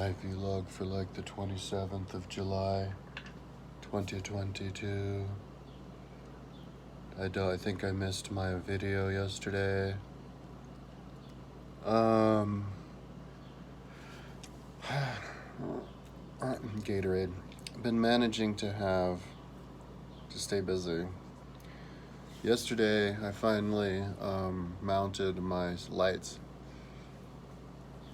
night vlog for like the 27th of July, 2022. I think I missed my video yesterday. Gatorade. Been managing to stay busy. Yesterday, I finally mounted my lights.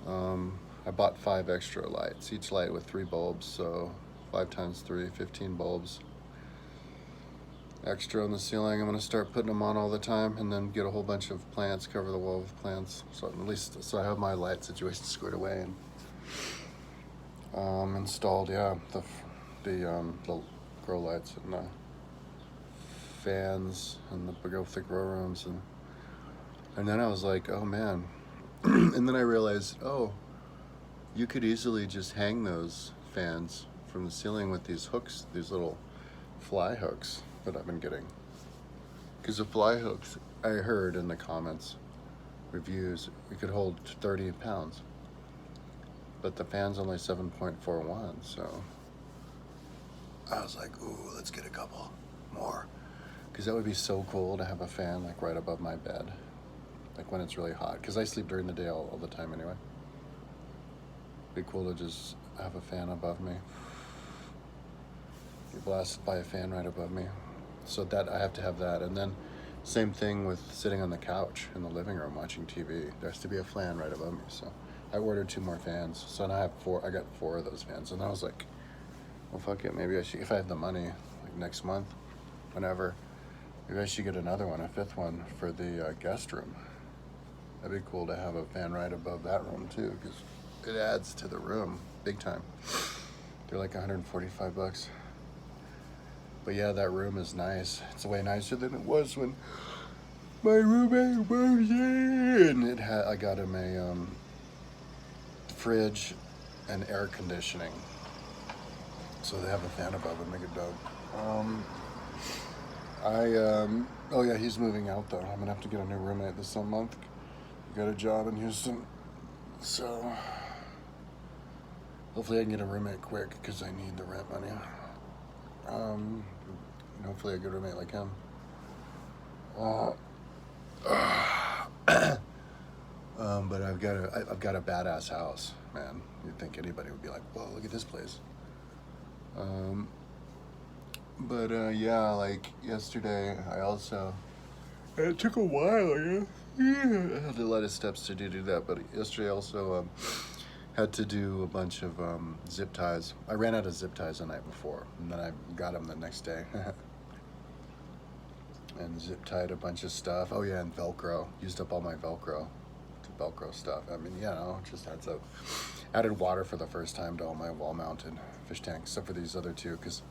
I bought 5 extra lights, each light with 3 bulbs, so 5 times 3, 15 bulbs extra on the ceiling. I'm gonna start putting them on all the time, and then get a whole bunch of plants, cover the wall with plants, so at least I have my light situation squared away and installed. Yeah, the grow lights and the fans and the grow rooms, and then I was like, oh man. And then I realized, oh, you could easily just hang those fans from the ceiling with these hooks, these little fly hooks that I've been getting. Because the fly hooks, I heard in the comments, reviews, it could hold 30 pounds. But the fan's only 7.41, so I was like, ooh, let's get a couple more. Because that would be so cool to have a fan like right above my bed. Like when it's really hot, because I sleep during the day all the time anyway. Be cool to just have a fan above me. Get blasted by a fan right above me. So that I have to have that. And then same thing with sitting on the couch in the living room watching TV. There has to be a fan right above me. So I ordered 2 more fans. So now I have 4. I got 4 of those fans. And I was like, well, fuck it. Maybe I should, if I have the money, like next month, whenever, maybe I should get another one, a 5th one for the guest room. That'd be cool to have a fan right above that room too, because it adds to the room big time. They're like 145 bucks. But yeah, that room is nice. It's way nicer than it was when my roommate moved in. I got him a fridge and air conditioning, so they have a fan above it, make it dope. Oh yeah, he's moving out though. I'm gonna have to get a new roommate this month. Got a job in Houston, so hopefully I can get a roommate quick because I need the rent money. Hopefully a good roommate like him. But I've got a badass house, man. You'd think anybody would be like, whoa, look at this place. Yeah, like yesterday, it took a while, I had a lot of steps to do that, but yesterday I also had to do a bunch of zip ties. I ran out of zip ties the night before, and then I got them the next day. And zip tied a bunch of stuff. Oh yeah, and Velcro. Used up all my Velcro stuff. I mean, just adds up. Added water for the first time to all my wall-mounted fish tanks, except for these other 2, because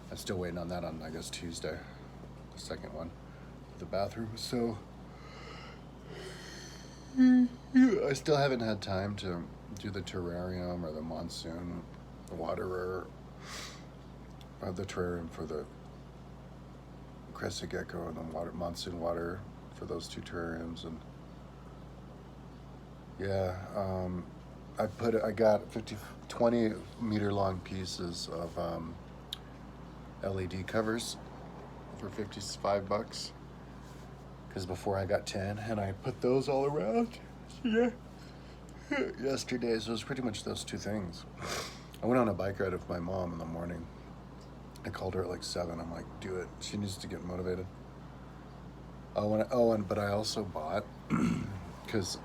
I'm still waiting on that on, I guess, Tuesday. The second one. The bathroom. So I still haven't had time to do the terrarium or the monsoon waterer, or the terrarium for the crested gecko and the monsoon water for those 2 terrariums. And yeah, I got 20 meter long pieces of LED covers for 55 bucks. Because before I got 10, and I put those all around. Yeah. Yesterday, so it was pretty much those 2 things. I went on a bike ride with my mom in the morning. I called her at like 7. I'm like, do it. She needs to get motivated. But I also bought, because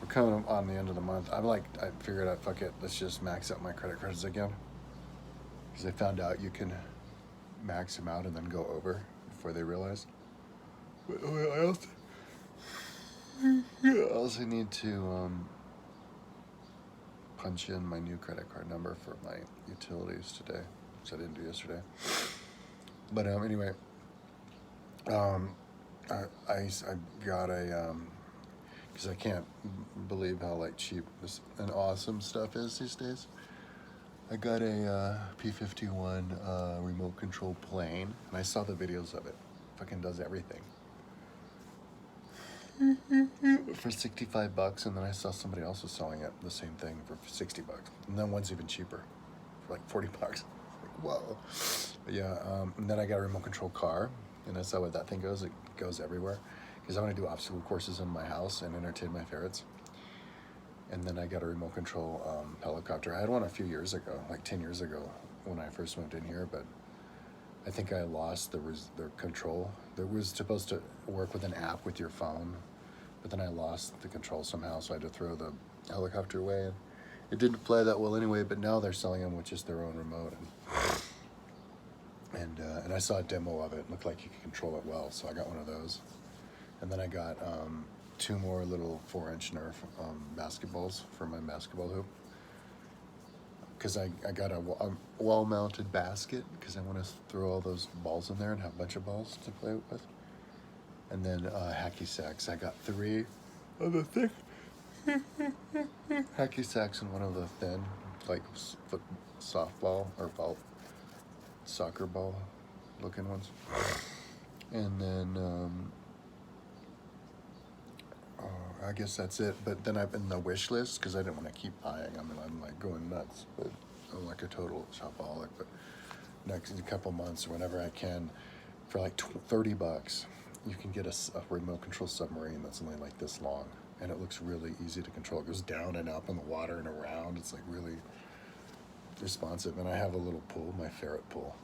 we're coming on the end of the month. I figured out, fuck it, let's just max out my credit cards again. Because I found out you can max them out and then go over before they realize. I also need to punch in my new credit card number for my utilities today, which I didn't do yesterday. But anyway, I got a because I can't believe how like cheap and awesome stuff is these days. I got a P-51 remote control plane, and I saw the videos of it. Fucking does everything. for $65, and then I saw somebody else was selling it, the same thing, for $60, and then one's even cheaper, for like $40. Like, whoa. But yeah, and then I got a remote control car, and I saw what that thing goes. It goes everywhere, because I want to do obstacle courses in my house and entertain my ferrets. And then I got a remote control helicopter. I had one a few years ago, like 10 years ago when I first moved in here, but I think I lost the control. There was supposed to work with an app with your phone, but then I lost the control somehow, so I had to throw the helicopter away. And it didn't fly that well anyway, but now they're selling them with just their own remote. And I saw a demo of it. It looked like you could control it well, so I got one of those. And then I got 2 more little 4-inch Nerf basketballs for my basketball hoop, because I got a wall-mounted basket, because I want to throw all those balls in there and have a bunch of balls to play with. And then hacky sacks. I got 3 of the thick hacky sacks and 1 of the thin, like foot softball or soccer ball looking ones. And then I guess that's it. But then I've been the wish list, because I didn't want to keep buying. I mean, I'm like going nuts, but I'm like a total shopaholic. But next couple months or whenever I can, for like $30, you can get a remote control submarine that's only like this long, and it looks really easy to control. It goes down and up in the water and around. It's like really responsive. And I have a little pool, my ferret pool,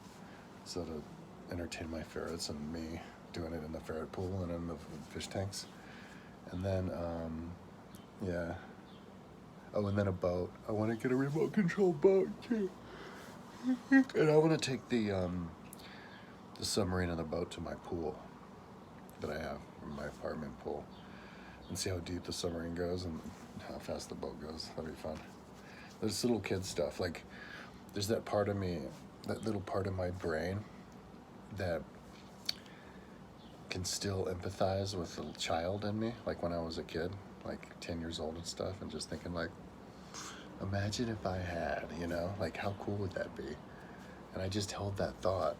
so to entertain my ferrets and me doing it in the ferret pool and in the fish tanks. And then, yeah. Oh, and then a boat. I want to get a remote control boat too. And I want to take the submarine and the boat to my pool that I have, my apartment pool, and see how deep the submarine goes and how fast the boat goes. That'd be fun. There's little kid stuff. Like, there's that part of me, that little part of my brain that can still empathize with the child in me, like when I was a kid, like 10 years old and stuff, and just thinking like, imagine if I had, you know, like how cool would that be? And I just held that thought,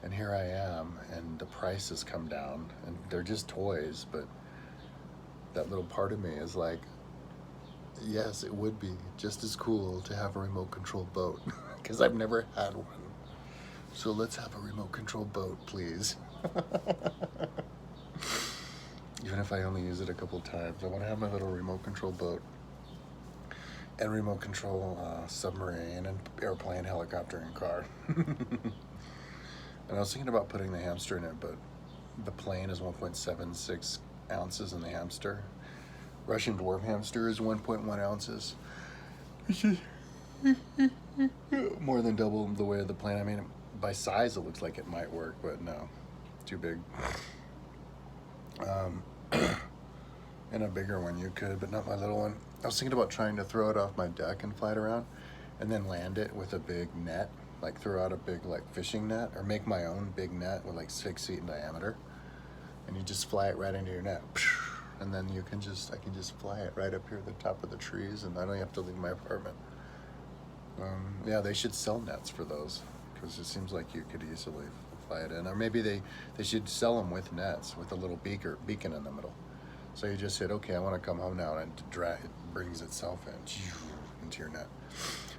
and here I am, and the price has come down, and they're just toys, but that little part of me is like, yes, it would be just as cool to have a remote control boat, because I've never had one. So let's have a remote control boat, please. Even if I only use it a couple times, I want to have my little remote control boat and remote control submarine and airplane, helicopter, and car. And I was thinking about putting the hamster in it, but the plane is 1.76 ounces in the hamster. Russian dwarf hamster is 1.1 ounces, which is more than double the weight of the plane. I mean, by size it looks like it might work, but no, too big. And a bigger one you could, but not my little one. I was thinking about trying to throw it off my deck and fly it around, and then land it with a big net, like throw out a big like fishing net, or make my own big net with like 6 feet in diameter, and you just fly it right into your net, and then I can just fly it right up here at the top of the trees, and I don't have to leave my apartment. Yeah, they should sell nets for those, because it seems like you could easily fly it in. Or maybe they should sell them with nets, with a little beacon in the middle. So you just said, okay, I want to come home now, and it brings itself into your net.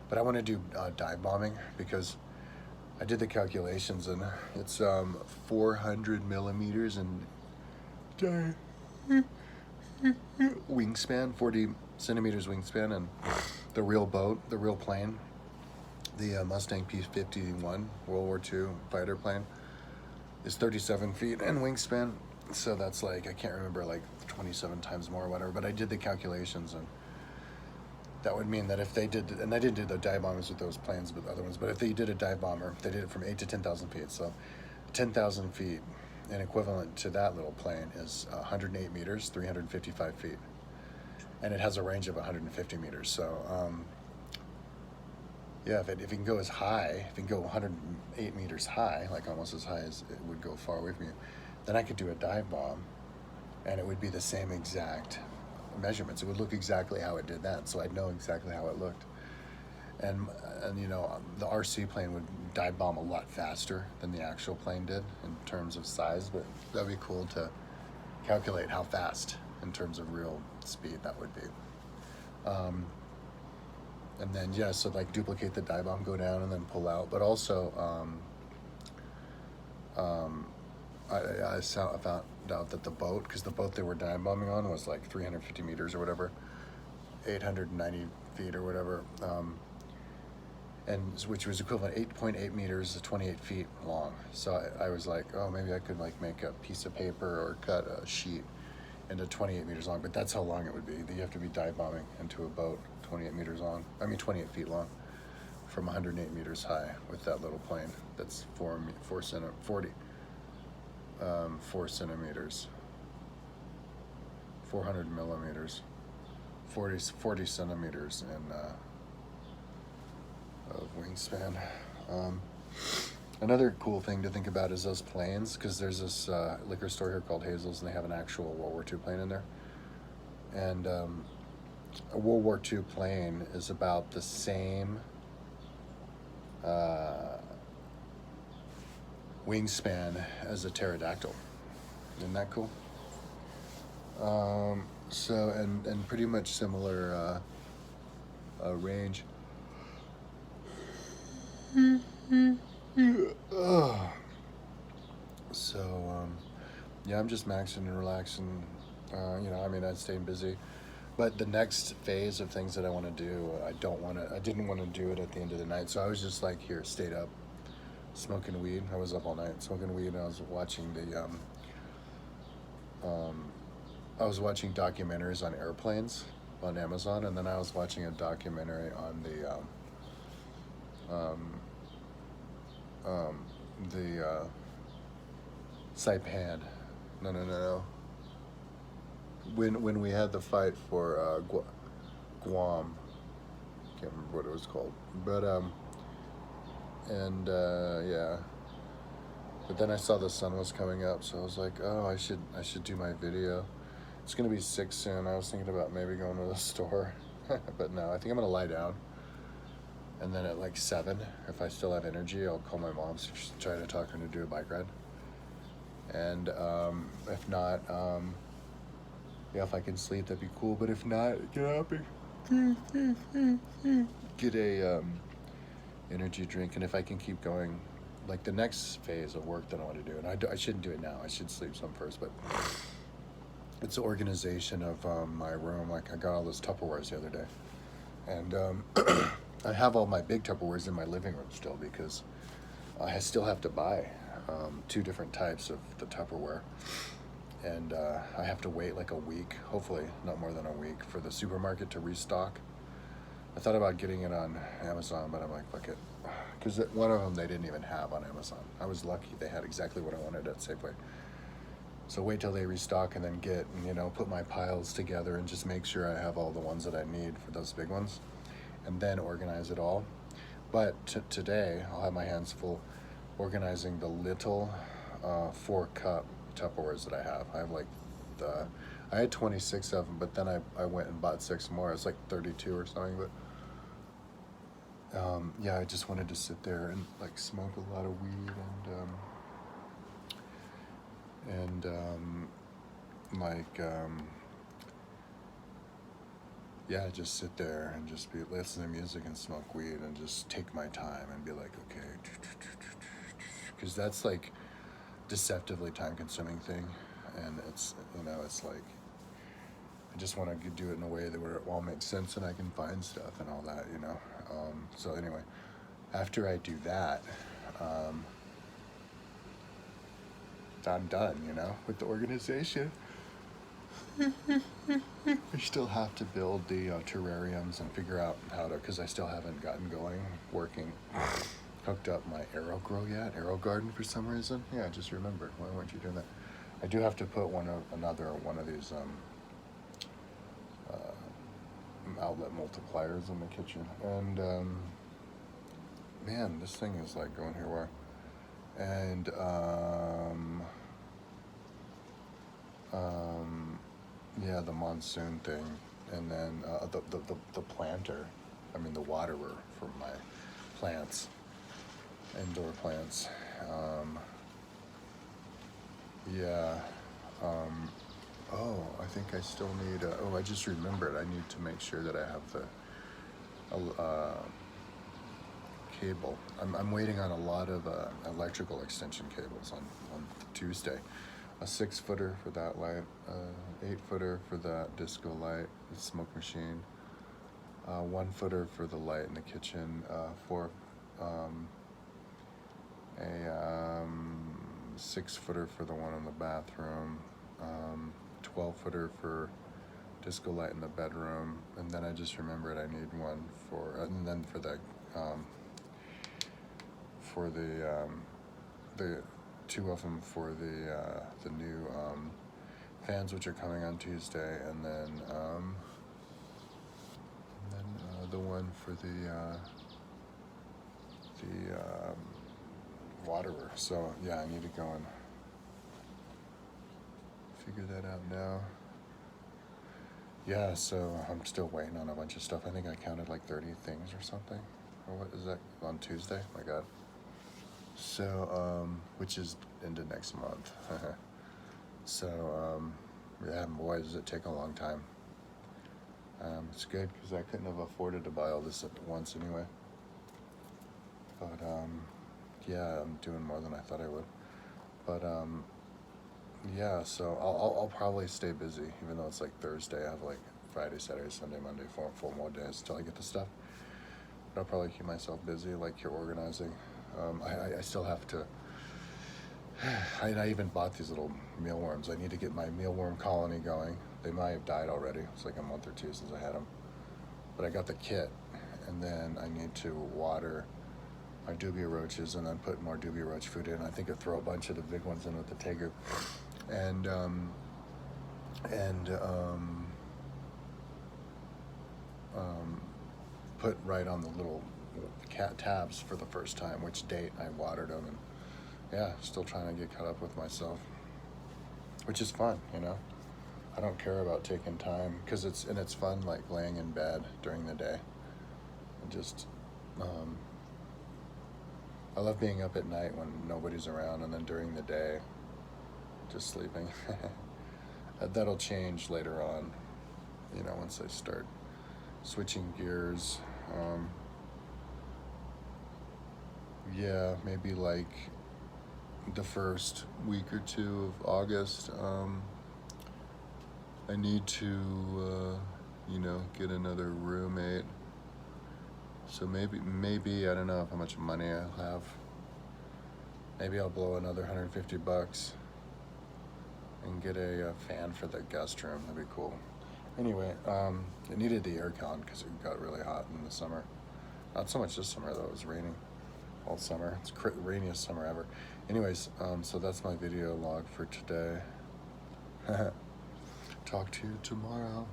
But I want to do dive bombing, because I did the calculations, and it's 400 millimeters in wingspan, 40 centimeters wingspan, and the real boat, the real plane, the Mustang P-51 World War II fighter plane, is 37 feet in wingspan. So that's like, I can't remember, like 27 times more or whatever, but I did the calculations, and that would mean that if they did, and I didn't do the dive bombers with those planes, but other ones, but if they did a dive bomber, they did it from 8 to 10,000 feet. So 10,000 feet, and equivalent to that little plane, is 108 meters, 355 feet. And it has a range of 150 meters. So, yeah, if it can go as high, if it can go 108 meters high, like almost as high as it would go far away from you, then I could do a dive bomb, and it would be the same exact measurements. It would look exactly how it did that, so I'd know exactly how it looked. And you know, the RC plane would dive bomb a lot faster than the actual plane did in terms of size, but that'd be cool to calculate how fast in terms of real speed that would be. And then, yeah, so like duplicate the dive bomb, go down and then pull out. But also, I found out that the boat, because the boat they were dive bombing on was like 350 meters or whatever, 890 feet or whatever, and which was equivalent 8.8 meters to 28 feet long. So I was like, oh, maybe I could like make a piece of paper or cut a sheet into 28 meters long, but that's how long it would be. You have to be dive bombing into a boat 28 meters long, 28 feet long, from 108 meters high with that little plane that's 4 centimeters, 400 millimeters, 40 centimeters in of wingspan. Another cool thing to think about is those planes, because there's this liquor store here called Hazel's, and they have an actual World War II plane in there. And a World War II plane is about the same wingspan as a pterodactyl. Isn't that cool? So, and pretty much similar range. So, yeah, I'm just maxing and relaxing. I'm staying busy. But the next phase of things that I want to do, I didn't want to do it at the end of the night. So I was just like, stayed up, smoking weed. I was up all night smoking weed, and I was watching documentaries on airplanes on Amazon, and then I was watching a documentary on the Saipan. No. When we had the fight for Guam, can't remember what it was called, but yeah. But then I saw the sun was coming up, so I was like, oh, I should do my video. It's gonna be 6 soon. I was thinking about maybe going to the store, but no, I think I'm gonna lie down. And then at like 7, if I still have energy, I'll call my mom, try to talk her into do a bike ride. And if not, yeah, if I can sleep, that'd be cool. But if not, get up and get a energy drink. And if I can keep going, like the next phase of work that I want to do, and I shouldn't do it now. I should sleep some first, but it's the organization of my room. Like I got all those Tupperwares the other day, and I have all my big Tupperwares in my living room still, because I still have to buy 2 different types of the Tupperware, and I have to wait like a week, hopefully not more than a week, for the supermarket to restock. I thought about getting it on Amazon, but I'm like, fuck it, because one of them they didn't even have on Amazon. I was lucky; they had exactly what I wanted at Safeway. So wait till they restock, and then put my piles together and just make sure I have all the ones that I need for those big ones, and then organize it all. But today I'll have my hands full organizing the little 4-cup Tupperwares that I have. I have I had 26 of them, but then I went and bought 6 more. It's like 32 or something. But yeah, I just wanted to sit there and like smoke a lot of weed yeah, just sit there and just listen to music and smoke weed and just take my time and be like, okay, because that's like deceptively time-consuming thing, and it's like I just want to do it in a way where it all makes sense and I can find stuff and all that, So anyway, after I do that, I'm done, with the organization. I still have to build the terrariums and figure out how to, because I still haven't gotten going, hooked up my Aero Garden for some reason. Yeah, I just remembered. Why weren't you doing that? I do have to put one of these outlet multipliers in the kitchen. And man, this thing is like going haywire. And yeah, the monsoon thing, and then the planter, the waterer for my plants, indoor plants. Yeah, Oh, I think I still need, I just remembered, I need to make sure that I have the cable. I'm waiting on a lot of electrical extension cables on Tuesday. A 6-footer for that light, 8-footer for that disco light, the smoke machine, 1-footer for the light in the kitchen, a 6-footer for the one in the bathroom, 12-footer for disco light in the bedroom, and then I just remembered I need one and then for the two of them for the new fans, which are coming on Tuesday, and then the one for the waterer. So yeah, I need to go and figure that out now. Yeah, so I'm still waiting on a bunch of stuff. I think I counted like 30 things or something. Or what is that on Tuesday? My God. So, which is into next month. So, yeah, boy, does it take a long time. It's good because I couldn't have afforded to buy all this at once anyway. But, yeah, I'm doing more than I thought I would. But, yeah, so I'll probably stay busy, even though it's like Thursday. I have like Friday, Saturday, Sunday, Monday, 4 more days until I get the stuff. But I'll probably keep myself busy, like you're organizing. I still have to, I even bought these little mealworms. I need to get my mealworm colony going. They might have died already. It's like a month or two since I had them. But I got the kit, and then I need to water my dubia roaches and then put more dubia roach food in. I think I throw a bunch of the big ones in with the Tegu. And put right on the little cat tabs for the first time which date I watered them, and yeah, still trying to get caught up with myself, which is fun, you know. I don't care about taking time because it's fun, like laying in bed during the day and just I love being up at night when nobody's around, and then during the day just sleeping. That'll change later on, you know, once I start switching gears. Yeah, maybe like the first week or two of August, I need to, you know, get another roommate. So maybe I don't know how much money I'll have. Maybe I'll blow another $150 and get a fan for the guest room. That'd be cool. Anyway, it needed the air con because it got really hot in the summer. Not so much this summer though, it was raining all summer. It's the rainiest summer ever. Anyways, so that's my video log for today. Talk to you tomorrow.